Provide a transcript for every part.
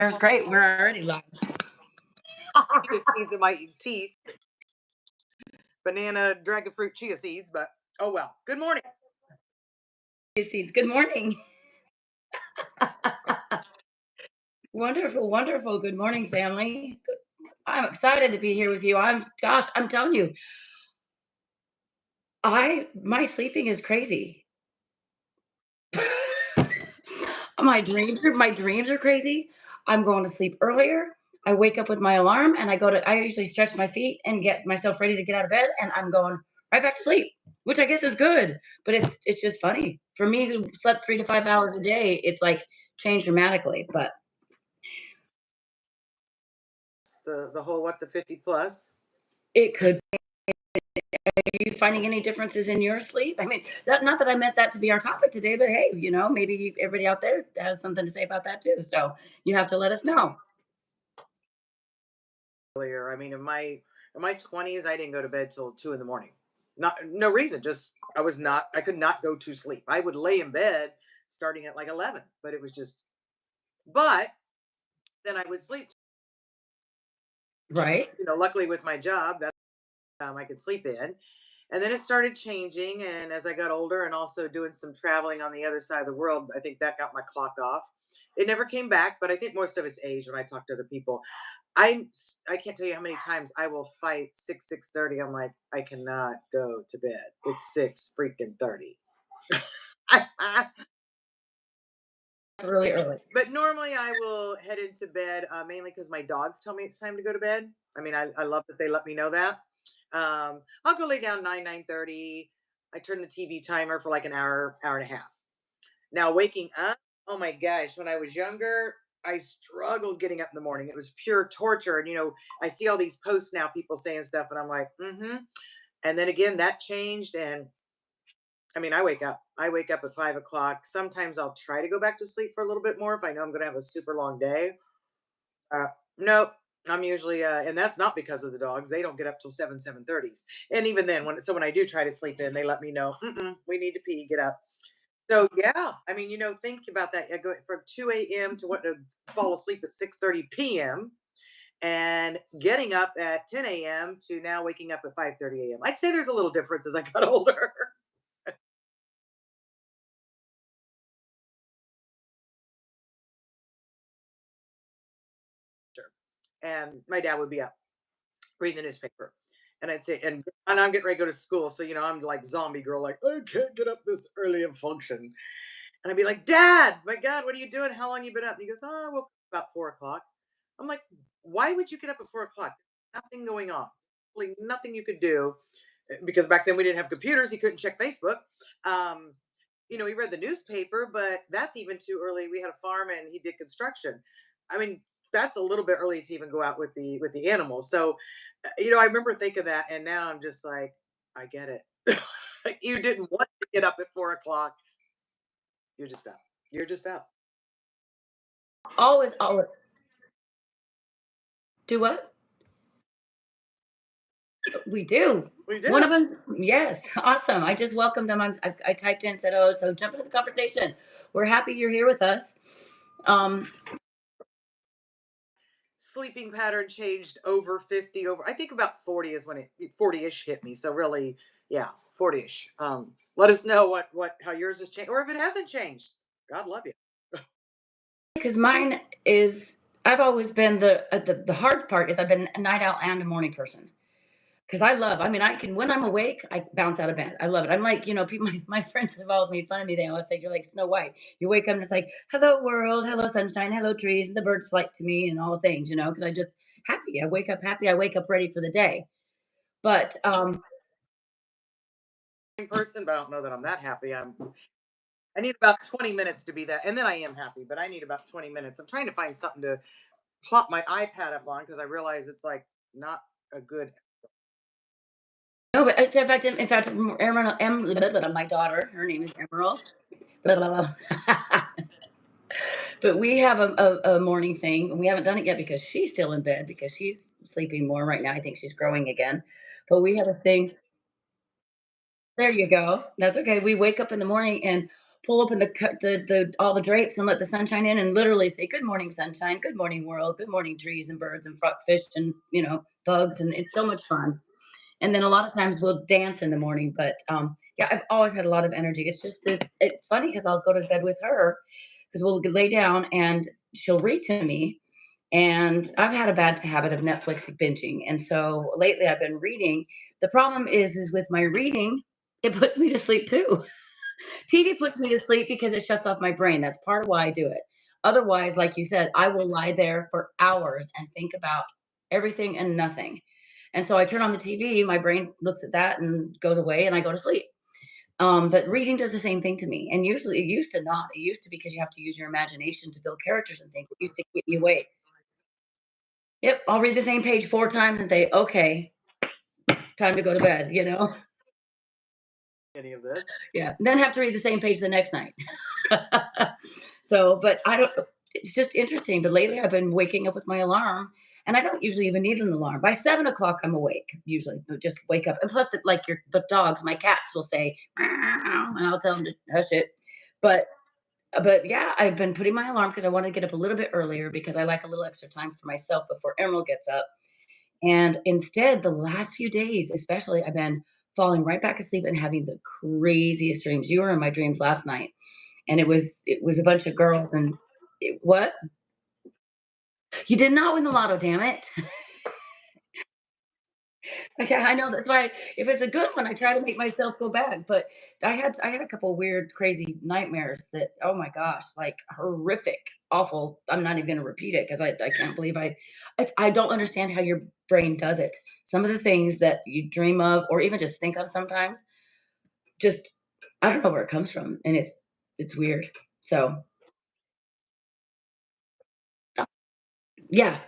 That's great. We're already live. Chia seeds in my teeth, banana, dragon fruit, chia seeds, but oh well. Good morning. Seeds. Good morning. Wonderful, wonderful. Good morning, family. I'm excited to be here with you. I'm telling you, I my sleeping is crazy. My dreams are crazy. I'm going to sleep earlier. I wake up with my alarm and I usually stretch my feet and get myself ready to get out of bed and I'm going right back to sleep, which I guess is good, but it's just funny. For me who slept 3 to 5 hours a day, it's like changed dramatically, but The whole what the 50 plus. it could. Are you finding any differences in your sleep? I mean, not that I meant that to be our topic today, but hey, maybe everybody out there has something to say about that too. So you have to let us know. Earlier. I mean, in my 20s, I didn't go to bed till 2 in the morning. Not no reason. Just I could not go to sleep. I would lay in bed starting at like 11, but it was just. But then I would sleep. Right? Luckily with my job, that I could sleep in. And then it started changing. And as I got older and also doing some traveling on the other side of the world, I think that got my clock off. It never came back, but I think most of it's age when I talk to other people. I can't tell you how many times I will fight 6:30. I'm like, I cannot go to bed. It's 6 freaking 30. Really early. But normally I will head into bed mainly because my dogs tell me it's time to go to bed. I mean, I love that they let me know that. I'll go lay down 9:30. I turn the TV timer for like an hour, hour and a half. Now waking up, oh my gosh, when I was younger, I struggled getting up in the morning. It was pure torture. And I see all these posts now, people saying stuff, and I'm like, mm-hmm. And then again, that changed. And I mean, I wake up. I wake up at 5 o'clock. Sometimes I'll try to go back to sleep for a little bit more if I know I'm gonna have a super long day. Uh, nope. I'm usually and that's not because of the dogs. They don't get up till 7:30s. And even then, when I do try to sleep in, they let me know, we need to pee, get up. So yeah, I mean, think about that. I go from 2 a.m. to what to fall asleep at 6:30 p.m. and getting up at 10 a.m. to now waking up at 5:30 a.m. I'd say there's a little difference as I got older. Sure. And my dad would be up reading the newspaper. And I'd say, and I'm getting ready to go to school. So, I'm like zombie girl, like, I can't get up this early and function. And I'd be like, Dad, my God, what are you doing? How long you been up? And he goes, Oh, I woke up about 4 o'clock. I'm like, why would you get up at 4 o'clock? Nothing going on. Really nothing you could do. Because back then we didn't have computers. He couldn't check Facebook. Um, he read the newspaper, but that's even too early. We had a farm and he did construction. I mean, that's a little bit early to even go out with the animals. So, I remember thinking that, and now I'm just like, I get it. You didn't want to get up at 4 o'clock. You're just up. You're just up. Always, always. Do what? We do. We One do. of them, yes, awesome. I just welcomed them. I typed in, said, "Oh, so jump into the conversation." We're happy you're here with us. Um, Sleeping pattern changed over 50. Over, I think about 40 is when it 40-ish hit me. So really, yeah, 40-ish. Let us know what how yours has changed, or if it hasn't changed. God love you. because mine is, I've always been the hard part is I've been a night owl and a morning person. Because I mean, I can, when I'm awake, I bounce out of bed. I love it. I'm like, people, my friends have always made fun of me. They always say, you're like Snow White. You wake up and it's like, hello, world, hello, sunshine, hello, trees, and the birds flight to me and all the things, because I just happy. I wake up happy. I wake up ready for the day. But In person, but I don't know that I'm that happy. I need about 20 minutes to be that, and then I am happy. But I need about 20 minutes. I'm trying to find something to plop my iPad up on because I realize it's like not a good. no, but in fact, Emerald, my daughter, her name is Emerald. Blah, blah, blah. But we have a morning thing, and we haven't done it yet because she's still in bed because she's sleeping more right now. I think she's growing again. But we have a thing. There you go. That's okay. We wake up in the morning and pull open the all the drapes and let the sunshine in and literally say, "Good morning, sunshine. Good morning, world. Good morning, trees and birds and fish and bugs." And it's so much fun. And then a lot of times we'll dance in the morning. But yeah, I've always had a lot of energy. It's just this. It's funny because I'll go to bed with her because we'll lay down and she'll read to me. And I've had a bad habit of Netflix binging, and so lately I've been reading. The problem is with my reading, it puts me to sleep too. TV puts me to sleep because it shuts off my brain. That's part of why I do it. Otherwise, like you said, I will lie there for hours and think about everything and nothing. And so I turn on the TV, my brain looks at that and goes away, and I go to sleep. But reading does the same thing to me. And usually it used to not. It used to because you have to use your imagination to build characters and things. It used to keep you awake. Yep, I'll read the same page 4 times and think, "Okay, time to go to bed." Any of this. Yeah, then have to read the same page the next night. So, but I don't it's just interesting, but lately I've been waking up with my alarm, and I don't usually even need an alarm. By 7 o'clock, I'm awake usually, but just wake up. And plus, like the dogs, my cats will say, "Meow," and I'll tell them to hush it. But but yeah, I've been putting my alarm because I want to get up a little bit earlier because I like a little extra time for myself before Emerald gets up. And instead, the last few days, especially, I've been falling right back asleep and having the craziest dreams. You were in my dreams last night, and it was a bunch of girls and what? You did not win the lotto, damn it. Yeah, I know that's why if it's a good one, I try to make myself go back. But I had a couple weird, crazy nightmares that oh my gosh, like horrific, awful. I'm not even gonna repeat it because I can't believe I don't understand how your brain does it. Some of the things that you dream of or even just think of sometimes, just I don't know where it comes from. And it's weird. So yeah.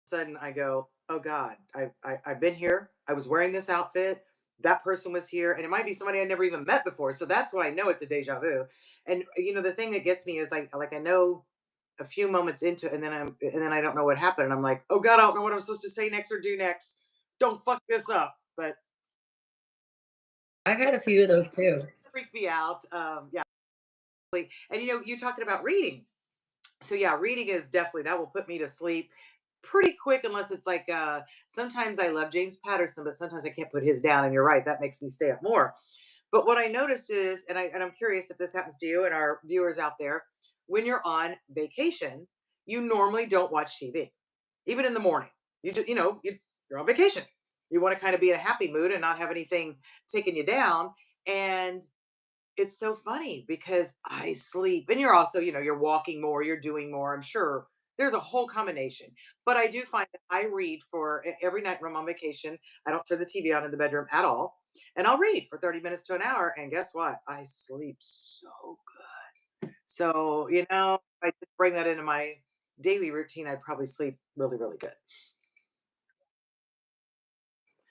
Sudden I go, oh God, I've been here. I was wearing this outfit. That person was here, and it might be somebody I never even met before. So that's when I know it's a deja vu. And the thing that gets me is I know a few moments into it, and then I don't know what happened, and I'm like, oh God, I don't know what I'm supposed to say next or do next. Don't fuck this up. But I've had a few of those too. freak me out. Yeah. And you talking about reading. So yeah, reading is definitely that will put me to sleep pretty quick unless it's like sometimes I love James Patterson, but sometimes I can't put his down. And you're right, that makes me stay up more. But what I noticed is, and I'm curious if this happens to you and our viewers out there, when you're on vacation, you normally don't watch TV, even in the morning. You're on vacation. You want to kind of be in a happy mood and not have anything taking you down. And it's so funny because I sleep and you're also, you're walking more, you're doing more. I'm sure there's a whole combination. But I do find that I read for every night when I'm on vacation. I don't turn the TV on in the bedroom at all. And I'll read for 30 minutes to an hour. And guess what? I sleep so good. So, I just bring that into my daily routine. I'd probably sleep really, really good.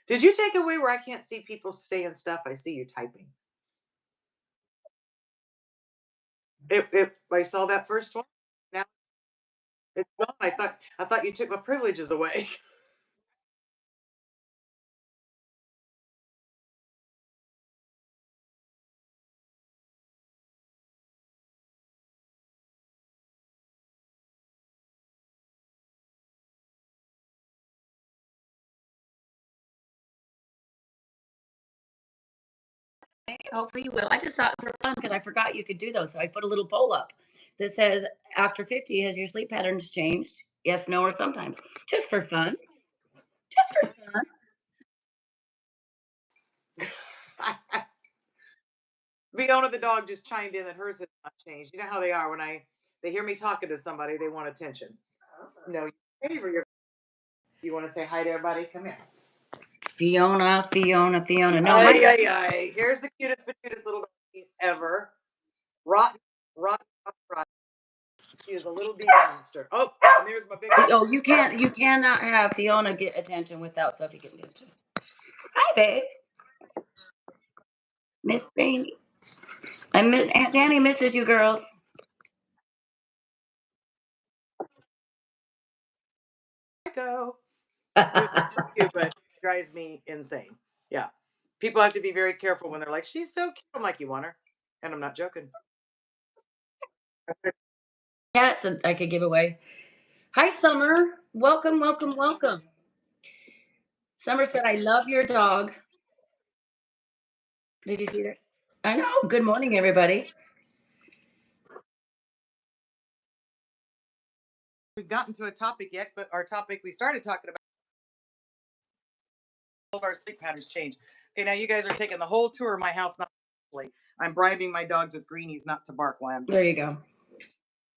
Did you take away where I can't see people stay and stuff? I see you typing. If I saw that first one, now it's gone. I thought you took my privileges away. Hopefully you will. I just thought for fun because I forgot you could do those. So I put a little poll up that says, after 50, has your sleep patterns changed? Yes, no, or sometimes. Just for fun. Just for fun. Fiona the dog just chimed in that hers has not changed. You know how they are when they hear me talking to somebody, they want attention. No, you want to say hi to everybody? Come here. Fiona, Fiona, Fiona. No, my Ay, ay, ay. Here's the cutest, cutest little dog ever. Rotten, rotten, rotten. She is a little demon monster. Oh, and there's my big. oh, you cannot have Fiona get attention without Sophie getting attention. Hi, babe. Miss Rainey. Aunt Danny misses you girls. Go. She's so cute, but she drives me insane. Yeah. People have to be very careful when they're like, she's so cute. I'm like, you want her? and I'm not joking. Cats that I could give away. Hi, Summer. Welcome, welcome, welcome. Summer said, I love your dog. Did you see that? I know. Good morning, everybody. We've gotten to a topic yet, but our topic we started talking about all of our sleep patterns change. Okay, now you guys are taking the whole tour of my house. Not I'm bribing my dogs with greenies not to bark while I'm There doing you this. go.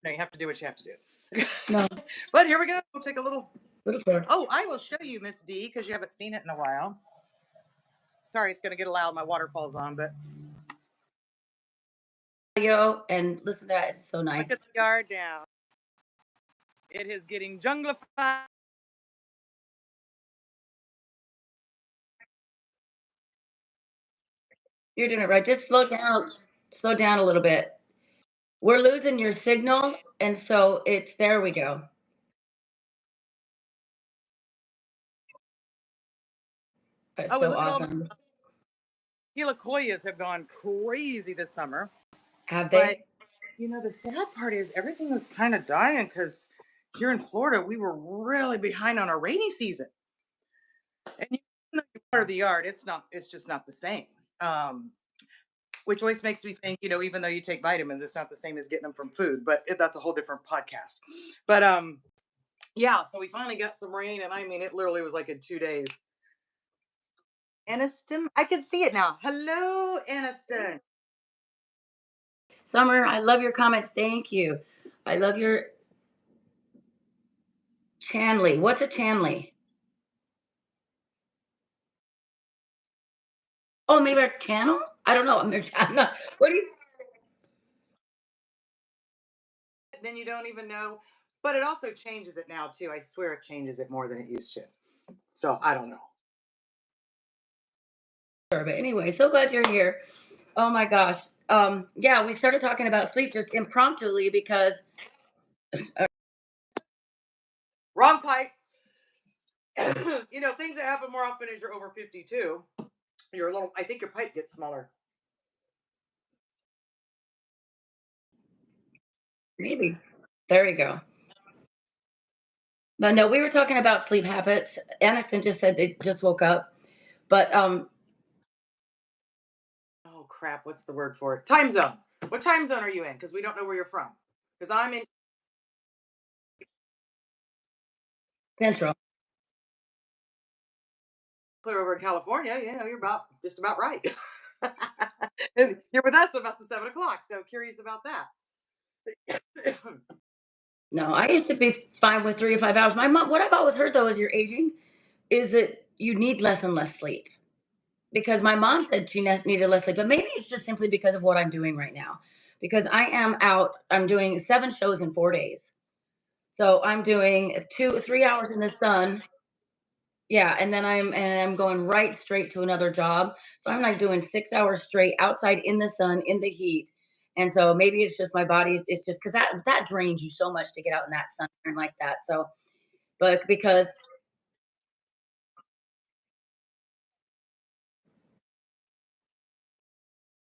No, you have to do what you have to do. No, But here we go. We'll take a little. little tour. Oh, I will show you, Miss D, because you haven't seen it in a while. Sorry, it's going to get loud. My water falls on, but Audio and listen to that. It's so look nice. at the yard now. It is getting junglified. You're doing it right. Just slow down a little bit. We're losing your signal. And so it's there we go. That's Oh, and so look at all my awesome. helicoias have gone crazy this summer. Have But they? the sad part is everything was kind of dying because here in Florida we were really behind on our rainy season. And even though you water the yard, it's just not the same. Um, which always makes me think, even though you take vitamins, it's not the same as getting them from food. But that's a whole different podcast. But yeah, so we finally got some rain, and I mean, it literally was like in 2 days. Aniston, I can see it now. Hello, Aniston. Summer, I love your comments. Thank you. I love your Chanley. What's a Chanley? Oh, maybe our channel? I don't know. I'm not. What do you? Then you don't even know. But it also changes it now too. I swear it changes it more than it used to. So I don't know. But anyway, so glad you're here. Oh my gosh. Yeah, we started talking about sleep just impromptu because Wrong pipe. Things that happen more often as you're over 52. You're a little. I think your pipe gets smaller. maybe there you go. But no, we were talking about sleep habits. Aniston just said they just woke up. But Oh crap! What's the word for it? Time zone. What time zone are you in? Because we don't know where you're from. Because I'm in Central. clear over in California. You're about just about right. And you're with us about the 7 o'clock. So curious about that. No, I used to be fine with 3 to 5 hours. My mom, what I've always heard though, as you're aging, is that you need less and less sleep. Because my mom said she needed less sleep, but maybe it's just simply because of what I'm doing right now. Because I am out, I'm doing 7 shows in 4 days. So I'm doing 3 hours in the sun. Yeah, and I'm going right straight to another job. So I'm like doing 6 hours straight outside in the sun, in the heat. And so maybe it's just my body. It's just because that drains you so much to get out in that sunshine like that. So, but because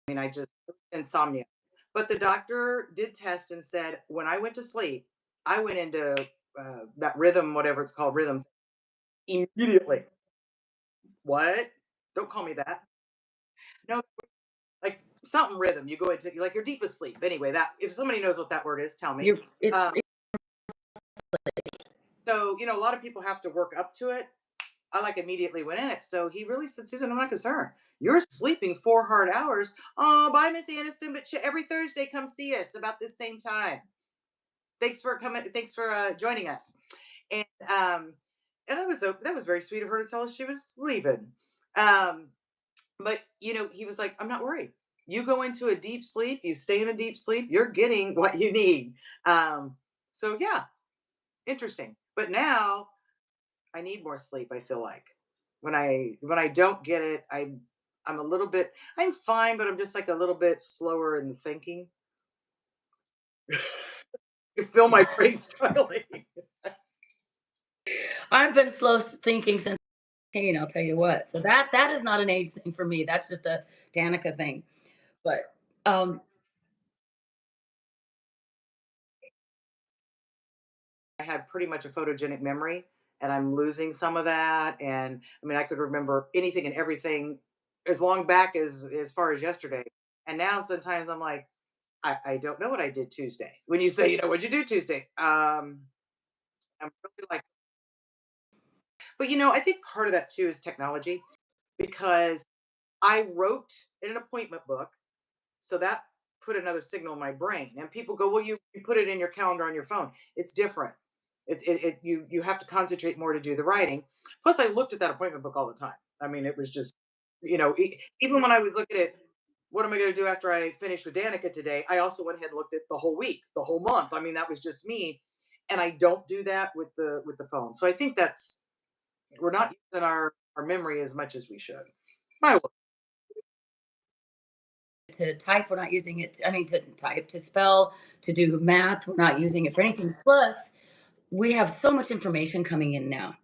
I mean, I just insomnia. But the doctor did test and said when I went to sleep, I went into that rhythm, whatever it's called, rhythm immediately. What? Don't call me that. No, like something rhythm. You go into like your deepest sleep. Anyway, that if somebody knows what that word is, tell me. you're, it's Um, so a lot of people have to work up to it. I like immediately went in it. So he really said, Susan, I'm not concerned. You're sleeping 4 hard hours. Oh, bye, Miss Aniston. But every Thursday, come see us about this same time. Thanks for coming. Thanks for joining us. And that was very sweet of her to tell us she was leaving. Um, but he was like, I'm not worried. You go into a deep sleep. You stay in a deep sleep. You're getting what you need. So yeah, interesting. But now I need more sleep, I feel like. When I don't get it, I'm a little bit I'm fine, but I'm just like a little bit slower in the thinking. You feel my brain struggling. I've been slow thinking since 18, I'll tell you what. So that is not an age thing for me. That's just a Danica thing. But I had pretty much a photogenic memory, and I'm losing some of that. And I mean, I could remember anything and everything as long back as far as yesterday. And now sometimes I'm like, I don't know what I did Tuesday. When you say, what'd you do Tuesday? I'm really like, but I think part of that too is technology because I wrote in an appointment book. So that put another signal in my brain. And people go, well, you put it in your calendar on your phone. It's different. You have to concentrate more to do the writing. Plus, I looked at that appointment book all the time. I mean, it was just, even when I was looking at what am I going to do after I finish with Danica today, I also went ahead and looked at the whole week, the whole month. I mean, that was just me. And I don't do that with the phone. So I think we're not using our memory as much as we should. My To type, we're not using it. I mean, to type, to spell, to do math, we're not using it for anything. Plus, we have so much information coming in now.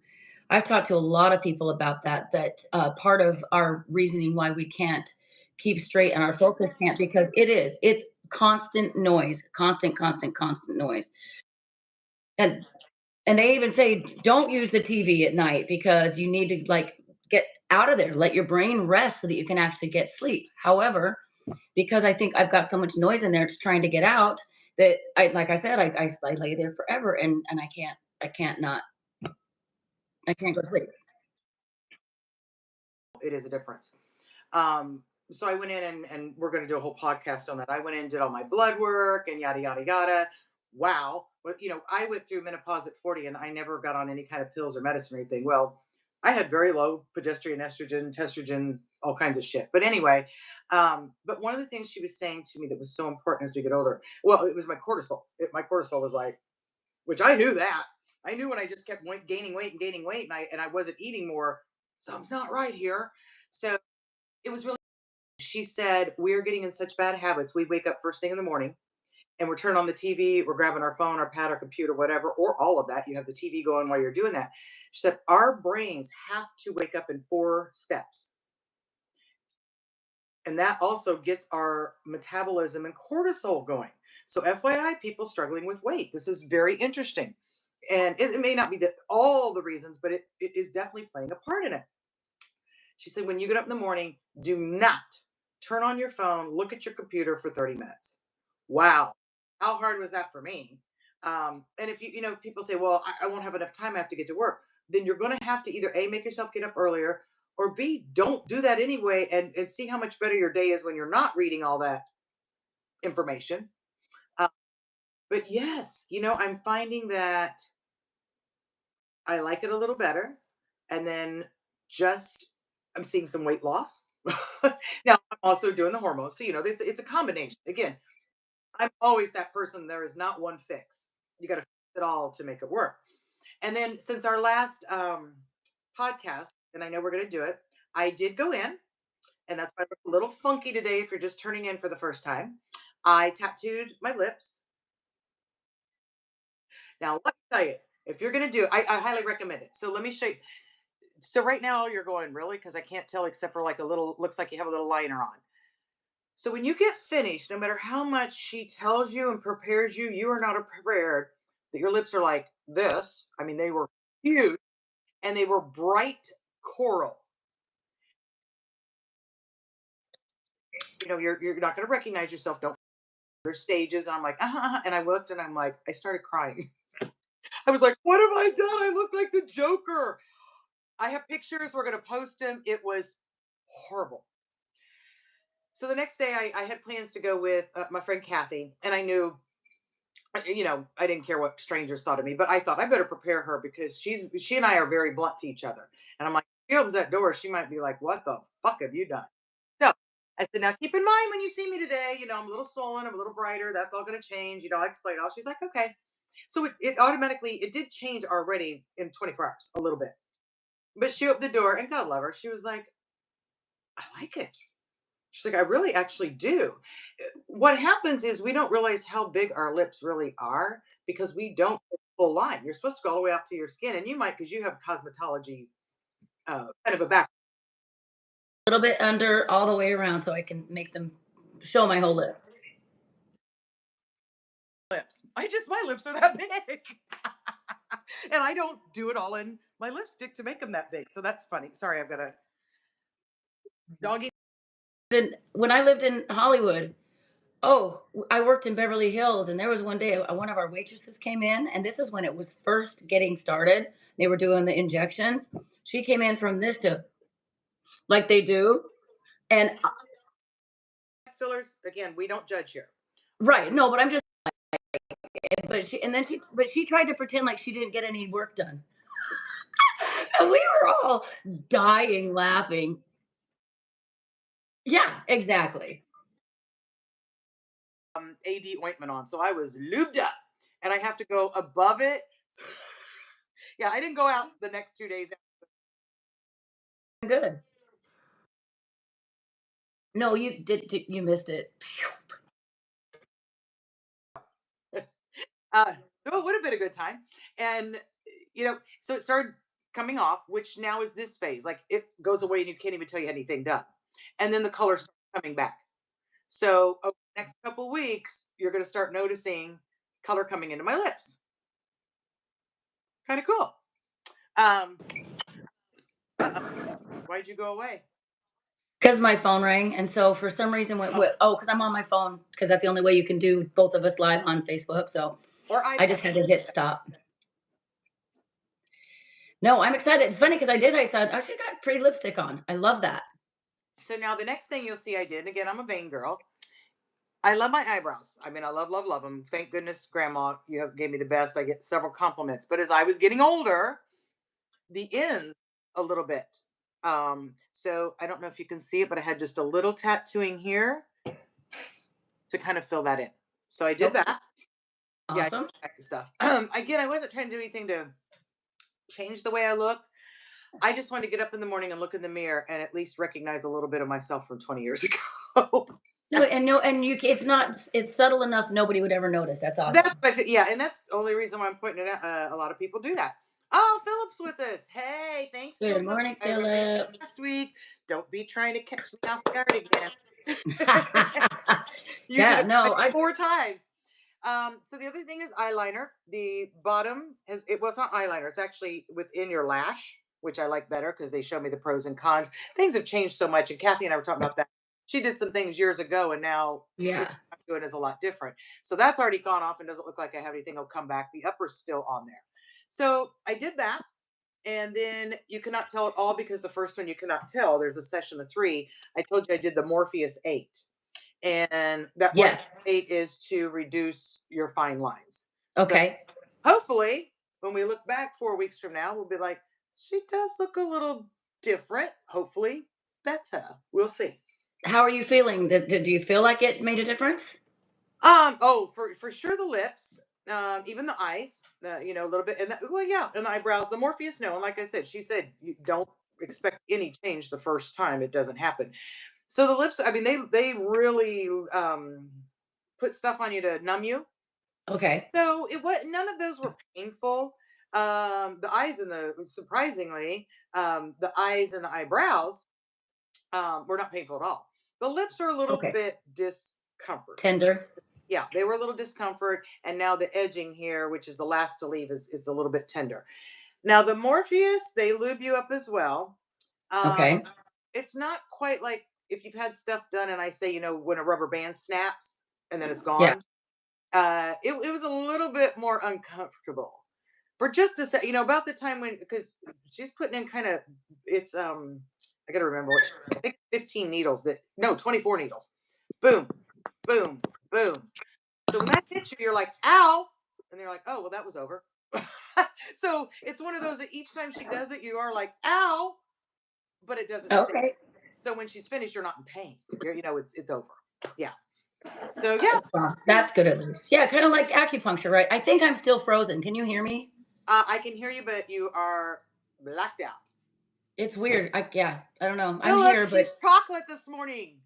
I've talked to a lot of people about that. That part of our reasoning why we can't keep straight and our focus can't, because it's constant noise, constant noise. And they even say don't use the TV at night because you need to like get out of there, let your brain rest so that you can actually get sleep. However, because I think I've got so much noise in there to trying to get out, that like I said, I lay there forever, and I can't go to sleep. it is a difference. So I went in and we're going to do a whole podcast on that. I went in and did all my blood work and yada, yada, yada. Wow. But, I went through menopause at 40 and I never got on any kind of pills or medicine or anything. Well, I had very low progesterone, estrogen, testosterone, all kinds of shit. But anyway, but one of the things she was saying to me that was so important as we get older, well, it was my cortisol. My cortisol was like, which I knew that. I knew when I just kept gaining weight and gaining weight and I wasn't eating more, something's not right here. So it was really, she said, we're getting in such bad habits. We wake up first thing in the morning and we're turning on the TV, we're grabbing our phone, our pad, our computer, whatever, or all of that. You have the TV going while you're doing that. She said, our brains have to wake up in 4 steps. And that also gets our metabolism and cortisol going. So, FYI, people struggling with weight, this is very interesting. And it may not be all the reasons, but it is definitely playing a part in it. She said, when you get up in the morning, do not turn on your phone, look at your computer for 30 minutes. Wow. How hard was that for me? And if people say, well, I won't have enough time, I have to get to work, then you're going to have to either A, make yourself get up earlier, or B, don't do that anyway and see how much better your day is when you're not reading all that information. Uh, but yes, I'm finding that I like it a little better. And then just I'm seeing some weight loss. Now I'm also doing the hormones. So, it's a combination. Again, I'm always that person. There is not one fix. You got to fix it all to make it work. And then since our last podcast, and I know we're going to do it, I did go in, and that's why I look a little funky today if you're just turning in for the first time. I tattooed my lips. Now, let me tell you, if you're going to do it, I highly recommend it. So let me show you. So right now you're going, really? Because I can't tell except for like a little, looks like you have a little liner on. So when you get finished, no matter how much she tells you and prepares you, you are not prepared that your lips are like this. I mean, they were huge and they were bright coral. You're not going to recognize yourself. Don't. There's stages. And I'm like, and I looked and I'm like, I started crying. I was like, what have I done? I look like the Joker. I have pictures. We're going to post them. It was horrible. So the next day, I had plans to go with my friend Kathy, and I knew, I didn't care what strangers thought of me, but I thought I better prepare her because she and I are very blunt to each other. And I'm like, if she opens that door, she might be like, "What the fuck have you done?" So I said, "Now keep in mind when you see me today, I'm a little swollen, I'm a little brighter. That's all going to change. I explained all." She's like, "Okay." So it automatically it did change already in 24 hours, a little bit. But she opened the door, and God love her, she was like, "I like it." She's like, I really actually do. What happens is we don't realize how big our lips really are because we don't get the full line. You're supposed to go all the way out to your skin, and you might because you have cosmetology kind of a back A little bit under, all the way around, so I can make them show my whole lip. lips. My lips are that big. And I don't do it all in my lipstick to make them that big. So that's funny. Sorry, I've got a doggy. And when I lived in Hollywood, oh, I worked in Beverly Hills, and there was one day one of our waitresses came in, and this is when it was first getting started. They were doing the injections. She came in from this to like they do, and Fillers. Again, we don't judge here. right, no, but I'm just, but she tried to pretend like she didn't get any work done, and we were all dying laughing. Yeah, exactly. AD ointment on. So I was lubed up and I have to go above it. Yeah, I didn't go out the next 2 days. Good. No, you missed it. Uh, so it would have been a good time. And, so it started coming off, which now is this phase. Like it goes away and you can't even tell you had anything done. And then the color starts coming back. So over the next couple weeks, you're going to start noticing color coming into my lips. Kind of cool. Um, why'd you go away? Because my phone rang, and so for some reason went Oh, with, oh, because I'm on my phone, because that's the only way you can do both of us live on Facebook. So or I iPad. just had to hit stop. No, I'm excited. It's funny because I said, oh, she got pretty lipstick on. I love that. So now the next thing you'll see I did, and again, I'm a vain girl. I love my eyebrows. I mean, I love, love, love them. Thank goodness, Grandma, you have gave me the best. I get several compliments. But as I was getting older, the ends a little bit. So I don't know if you can see it, but I had just a little tattooing here to kind of fill that in. So I did Oh, that. Yeah, I did awesome. that stuff. Again, I wasn't trying to do anything to change the way I look. I just wanted to get up in the morning and look in the mirror and at least recognize a little bit of myself from 20 years ago. No, and it's not, it's subtle enough nobody would ever notice. That's That's awesome. what yeah, and that's the only reason why I'm pointing it out. A lot of people do that. Oh, Philip's with us. Hey, thanks, Good Philip. morning, I remember you Philip. last week. Don't be trying to catch me off guard again. You did Yeah, it no, like I 4 times. So the other thing is eyeliner. The bottom has it was not eyeliner. It's actually within your lash, which I like better because they show me the pros and cons. Things have changed so much, and Kathy and I were talking about that. She did some things years ago, and now what yeah. I'm doing is a lot different. So that's already gone off and doesn't look like I have anything. Will come back. The upper's still on there. So I did that, and then you cannot tell it all because the first one you cannot tell. There's a session of three. I told you I did the Morpheus 8, and that Morpheus Yes. 8 is to reduce your fine lines. So Okay. hopefully, when we look back 4 weeks from now, we'll be like, she does look a little different. Hopefully, that's her. We'll see. How are you feeling? Do you feel like it made a difference? Oh, for sure the lips, even the eyes, a little bit, and well, yeah, and the eyebrows. The Morpheus, no, and like I said, she said you don't expect any change the first time; it doesn't happen. So the lips, I mean, they really put stuff on you to numb you. Okay. So it was none of those were painful. The eyes and the surprisingly, the eyes and the eyebrows were not painful at all. The lips are a little Okay. bit discomfort. Tender. Yeah, they were a little discomfort, and now the edging here, which is the last to leave, is a little bit tender. Now the Morpheus, they lube you up as well. Um, Okay. it's not quite like if you've had stuff done, and I say, when a rubber band snaps and then it's Yeah. gone. It was a little bit more uncomfortable for just a sec. About the time when because she's putting in kind of it's I gotta remember what I think 15 needles that no 24 needles. Boom, boom, boom. So when that hits you, you're like, ow. And they're like, oh, well, that was over. So it's one of those that each time she does it, you are like, ow, but it doesn't stay. Okay. So when she's finished, you're not in pain. It's over. Yeah. So yeah, Well, that's good at least. Yeah, kind of like acupuncture, right? I think I'm still frozen. Can you hear me? I can hear you, but you are blacked out. It's weird. Yeah, I don't know. I'm Philip, here, she's but chocolate this morning.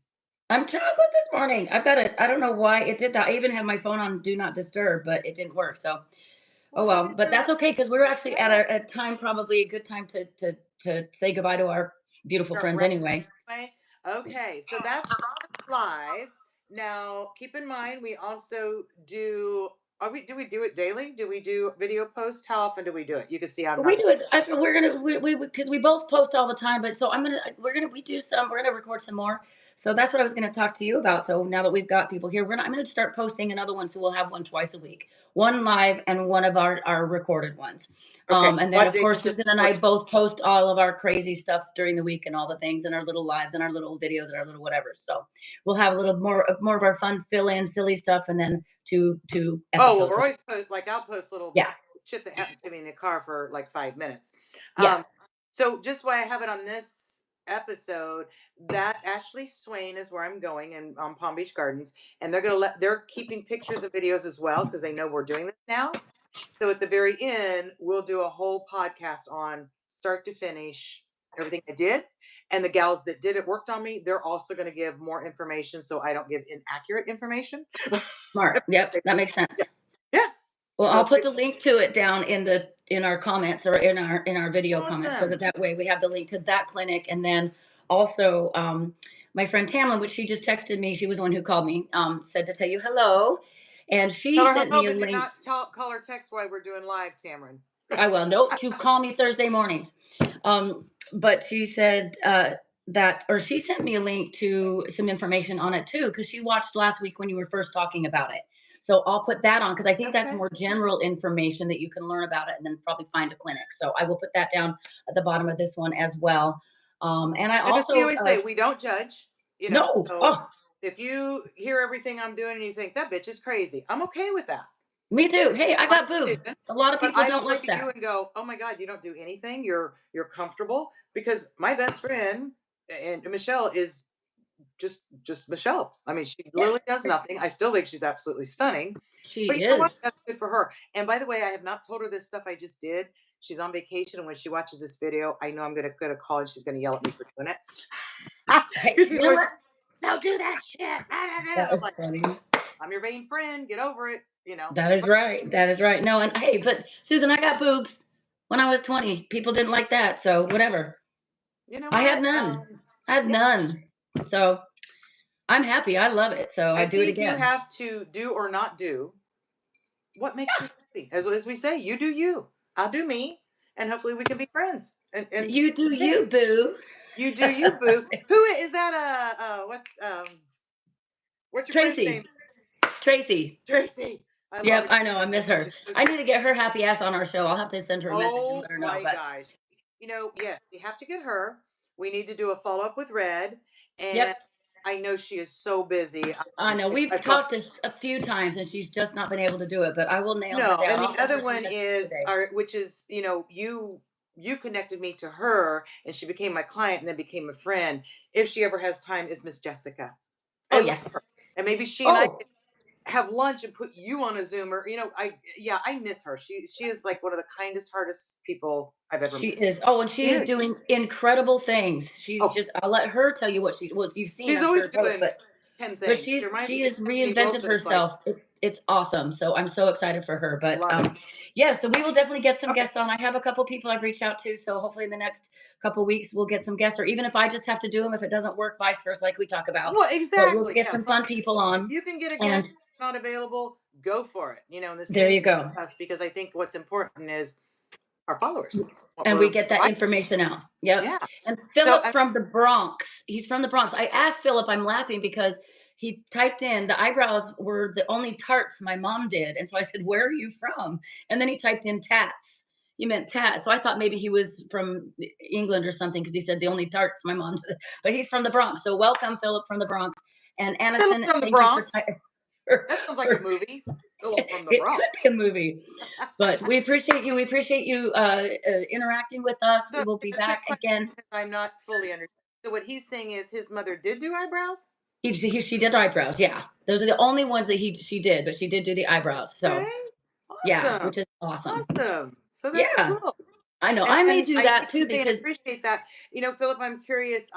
I'm chocolate this morning. I've got I don't know why it did that. I even have my phone on do not disturb, but it didn't work. So, Well, oh how well. did But your that's okay because we're actually at day? a time, probably a good time to say goodbye to our beautiful Start friends wrapping anyway. away. Okay, so that's live. Now, keep in mind, we also do. do we do it daily? Do we do video post? How often do we do it? You can see I'm We not. do it. I feel we're gonna we because we both post all the time. But so I'm gonna we're gonna we do some. We're gonna record some more. So that's what I was gonna talk to you about. So now that we've got people here, I'm gonna start posting another one. So we'll have one twice a week, one live and one of our recorded ones. Okay. And then What of day course does it Susan and record? I both post all of our crazy stuff during the week and all the things and our little lives and our little videos and our little whatever. So we'll have a little more of our fun fill in silly stuff and then two Oh, well, episodes. we're always like I'll post little Yeah, shit that happens to me in the car for like 5 minutes. yeah, Um, so just why I have it on this episode, that Ashley Swain is where I'm going and on Palm Beach Gardens, and they're keeping pictures and videos as well because they know we're doing this now. So at the very end, we'll do a whole podcast on start to finish everything I did. And the gals that did it worked on me. They're also going to give more information so I don't give inaccurate information. smart. Yep, that makes Yeah. sense. Yeah. Well, I'll So put the link to it down in our comments or in our video comments so that awesome. that way we have the link to that clinic. And then also, my friend Tamlin, which she just texted me, she was the one who called me, said to tell you hello. And she Tell her sent hello, me a but do link. not call her text while we're doing live, Tamron. I will. Nope, you call me Thursday mornings. But she said or she sent me a link to some information on it too, because she watched last week when you were first talking about it. So I'll put that on because I think that's Okay. more general information that you can learn about it and then probably find a clinic. So I will put that down at the bottom of this one as well. And I And as we also, always say, we don't judge, you know. no, So oh, if you hear everything I'm doing and you think that bitch is crazy, I'm okay with that. me too. Hey, I My got boobs. decision. A lot of But people I don't don't look like at you that. and go, "Oh my God, you don't do anything. You're comfortable." Because my best friend and Michelle is just Michelle. I mean, she Yeah, literally does nothing. I still think she's absolutely stunning. But she you know what? is. That's good for her. And by the way, I have not told her this stuff I just did. She's on vacation, and when she watches this video, I know I'm gonna get a call and she's gonna yell at me for doing it. Hey, Because she's you know always what? like, "Don't do that shit." That I'm is like, funny. "I'm your vain friend. Get over it." You know. That is right. That is right. No, and hey, but Susan, I got boobs when I was 20. People didn't like that, so whatever. You know I have what? none. I have Yeah, none. So I'm happy. I love it. So I I do it think you again. have to do or not do what makes you happy. As we say, you do you. I'll do me, and hopefully we can be friends. And You do hey, you, boo. you do you, boo. Who is that? What's your friend's name? Tracy. Tracy. Tracy. I love Yep, it. I know. I miss her. She's so I sweet. need to get her happy ass on our show. I'll have to send her a message and Oh let her know. my But gosh. Yes, we have to get her. We need to do a follow up with Red. And yep, I know she is so busy. I know. I We've felt talked this a few times and she's just not been able to do it, but I will nail her no. down. And I'll the send other her some one messages is today. which is, you connected me to her and she became my client and then became a friend. If she ever has time, is Miss Jessica. Oh, I love yes. her. And maybe she and I Oh, have lunch and put you on a Zoom or I miss her. She is like one of the kindest, hardest people I've ever she met. is. Oh, and she is Yeah. doing incredible things. She's Oh, just I'll let her tell you what she was. You've seen, she's I'm sure, always post, doing but 10 but things. She reminds she me has of Stephanie reinvented Wilson. It's like, herself. It's awesome. So I'm so excited for her. But love it. yeah, so we will definitely get some Okay. guests on. I have a couple people I've reached out to. So hopefully in the next couple weeks we'll get some guests, or even if I just have to do them, if it doesn't work, vice versa, like we talk about. Well, But we'll exactly. get Yeah. some So fun people if on. you can get a guest And not available, go for it. And the there same you go. for us because I think what's important is our followers. What And we we're get that providing. information out. Yep. Yeah. And So Philip from the Bronx, he's from the Bronx. I asked Philip, I'm laughing because he typed in the eyebrows were the only tarts my mom did. And so I said, "Where are you from?" And then he typed in tats. He meant tat. So I thought maybe he was from England or something because he said the only tarts my mom did. But he's from the Bronx. So welcome, Philip from the Bronx. And Philip Aniston, from the thank you for, Bronx. for, That sounds like a for movie. Philip from the it could be a Bronx. movie. But we appreciate you. We appreciate you interacting with us. We So will be a quick back question again. because I'm not fully understanding. So what he's saying is his mother did do eyebrows? She did eyebrows. Yeah, those are the only ones that she did, but she did do the eyebrows. Okay. So yeah, Awesome. which is awesome. Awesome. So that's Yeah, cool. I know. And I may and do I see that what too you're saying, I because appreciate that. Philip, I'm curious,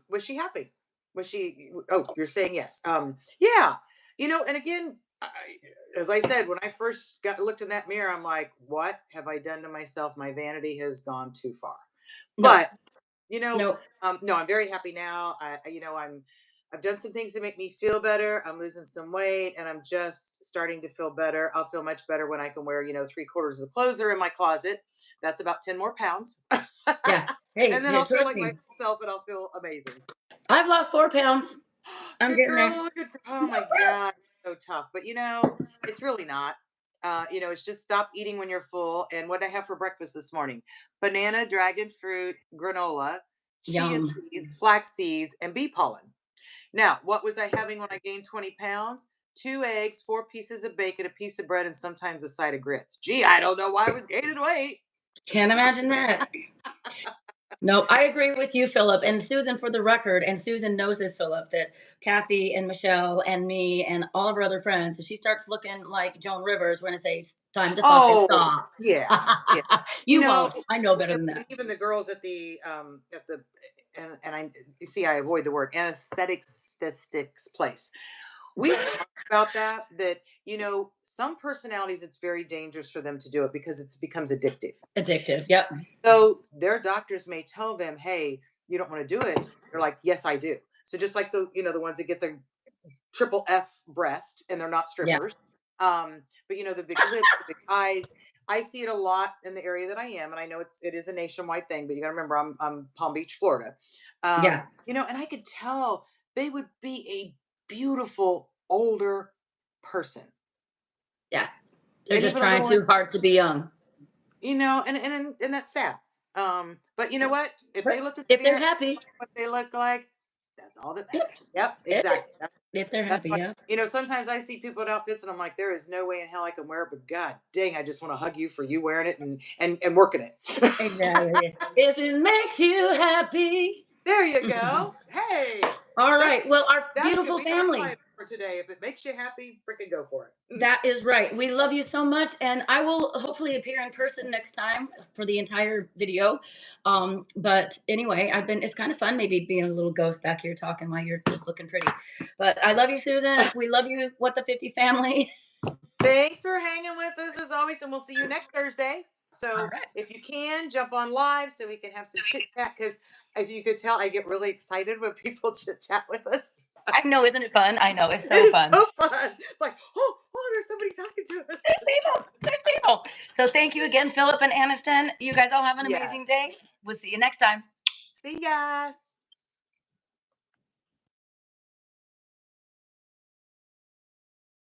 was she happy? Was she oh, you're saying yes. Yeah. And again, as I said, when I first got looked in that mirror, I'm like, what have I done to myself? My vanity has gone too far. no, But, you know, no, no, I'm very happy now. I'm I've done some things to make me feel better. I'm losing some weight and I'm just starting to feel better. I'll feel much better when I can wear, 3/4 of the clothes that are in my closet. That's about 10 more pounds. Yeah. Hey, And then yeah, I'll feel trust like my me. self and I'll feel amazing. I've lost 4 pounds. I'm Good getting there. girl, good girl. Oh my God, so tough. But it's really not. It's just stop eating when you're full. And what I have for breakfast this morning: banana, dragon fruit, granola, chia Yum. seeds, flax seeds, and bee pollen. Now, what was I having when I gained 20 pounds? Two eggs, four pieces of bacon, a piece of bread, and sometimes a side of grits. Gee, I don't know why I was gaining weight. Can't imagine that. No, I agree with you, Philip. And Susan, for the record, and Susan knows this, Philip, that Kathy and Michelle and me and all of our other friends, if she starts looking like Joan Rivers, we're going to say, it's time to fucking Oh, stop. yeah, yeah. You You know, won't. I know better than that. even the girls at the and I you see I avoid the word anesthetic statistics place. We talked about that some personalities it's very dangerous for them to do it because it becomes addictive. Addictive. Yep. So their doctors may tell them, "Hey, you don't want to do it." They're like, "Yes, I do." So just like the ones that get the triple F breast and they're not Yeah. strippers. But the big lips, the big eyes. I see it a lot in the area that I am, and I know it is a nationwide thing. But you got to remember, I'm Palm Beach, Florida. Yeah. And I could tell they would be a beautiful older person, Yeah. They're and just even other trying ones, too hard to be young. and that's sad. But you know what? If they But look at the if they're mirror, happy, what they look like, that's all that yep. matters. Yep, If, exactly. if they're That's happy, why, yeah. sometimes I see people in outfits and I'm like, there is no way in hell I can wear it, but God dang, I just want to hug you for you wearing it and working it. Exactly. If it makes you happy. There you go. Hey, All that's right. Well, our that could beautiful be our family. title for today. If it makes you happy, freaking go for it. That is right. We love you so much, and I will hopefully appear in person next time for the entire video. But anyway, It's kind of fun, maybe being a little ghost back here talking while you're just looking pretty. But I love you, Susan. We love you, What the 50 family. Thanks for hanging with us as always, and we'll see you next Thursday. All So right. if you can jump on live so we can have some chit chat, because if you could tell, I get really excited when people chit chat with us. I know, isn't it fun? I know, it's It so is fun. so fun. It's like, oh, there's somebody talking to us. There's people. There's people. So thank you again, Philip and Aniston. You guys all have an Yeah. amazing day. We'll see you next time. See ya.